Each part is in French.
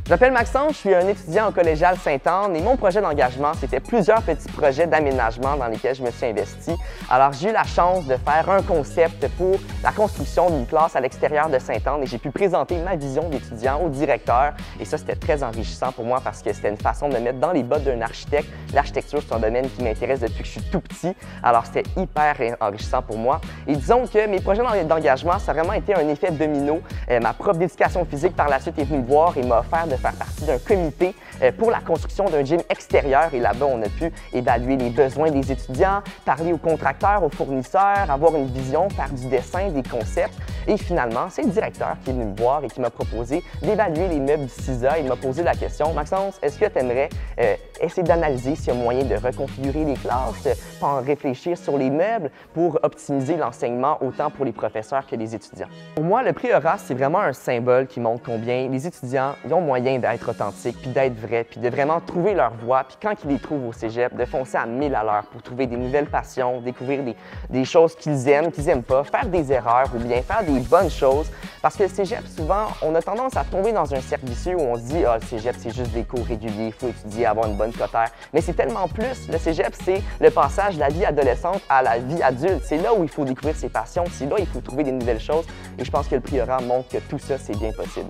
Je m'appelle Maxence, je suis un étudiant au collégial Sainte-Anne et mon projet d'engagement, c'était plusieurs petits projets d'aménagement dans lesquels je me suis investi. Alors, j'ai eu la chance de faire un concept pour la construction d'une classe à l'extérieur de Sainte-Anne et j'ai pu présenter ma vision d'étudiant au directeur. Et ça, c'était très enrichissant pour moi parce que c'était une façon de me mettre dans les bottes d'un architecte. L'architecture, c'est un domaine qui m'intéresse depuis que je suis tout petit. Alors, c'était hyper enrichissant pour moi. Et disons que mes projets d'engagement, ça a vraiment été un effet domino. Ma prof d'éducation physique, par la suite, est venue me voir et m'a offert de faire partie d'un comité pour la construction d'un gym extérieur. Et là-bas, on a pu évaluer les besoins des étudiants, parler aux contracteurs, aux fournisseurs, avoir une vision, faire du dessin, des concepts. Et finalement, c'est le directeur qui est venu me voir et qui m'a proposé d'évaluer les meubles du CISA. Il m'a posé la question: Maxence, est-ce que tu aimerais essayer d'analyser s'il y a moyen de reconfigurer les classes, en réfléchir sur les meubles pour optimiser l'enseignement autant pour les professeurs que les étudiants? Pour moi, le prieurrat, c'est vraiment un symbole qui montre combien les étudiants ils ont moyen d'être authentiques, puis d'être vrais, puis de vraiment trouver leur voie, puis quand ils les trouvent au cégep, de foncer à 1000 à l'heure pour trouver des nouvelles passions, découvrir des choses qu'ils aiment pas, faire des erreurs ou bien faire des bonnes choses. Parce que le cégep, souvent, on a tendance à tomber dans un cercle vicieux où on se dit « Ah, le cégep, c'est juste des cours réguliers, il faut étudier, avoir une bonne cotère. » Mais c'est tellement plus. Le cégep, c'est le passage de la vie adolescente à la vie adulte. C'est là où il faut découvrir ses passions, c'est là où il faut trouver des nouvelles choses. Et je pense que le prieurrat montre que tout ça, c'est bien possible.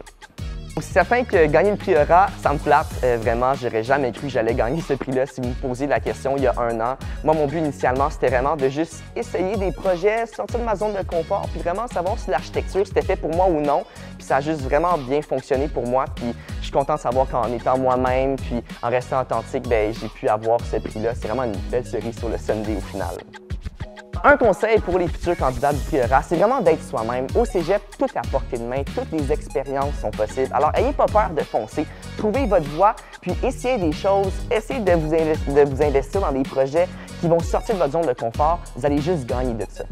C'est certain que gagner le prieurrat, ça me flatte vraiment. J'aurais jamais cru que j'allais gagner ce prix-là si vous me posiez la question il y a un an. Moi, mon but initialement, c'était vraiment de juste essayer des projets, sortir de ma zone de confort, puis vraiment savoir si l'architecture, c'était fait pour moi ou non. Puis ça a juste vraiment bien fonctionné pour moi. Puis je suis content de savoir qu'en étant moi-même, puis en restant authentique, ben j'ai pu avoir ce prix-là. C'est vraiment une belle cerise sur le sundae au final. Un conseil pour les futurs candidats du prieurrat, c'est vraiment d'être soi-même. Au cégep, tout est à portée de main, toutes les expériences sont possibles. Alors, ayez pas peur de foncer, trouvez votre voie, puis essayez des choses, essayez de vous investir dans des projets qui vont sortir de votre zone de confort. Vous allez juste gagner de ça.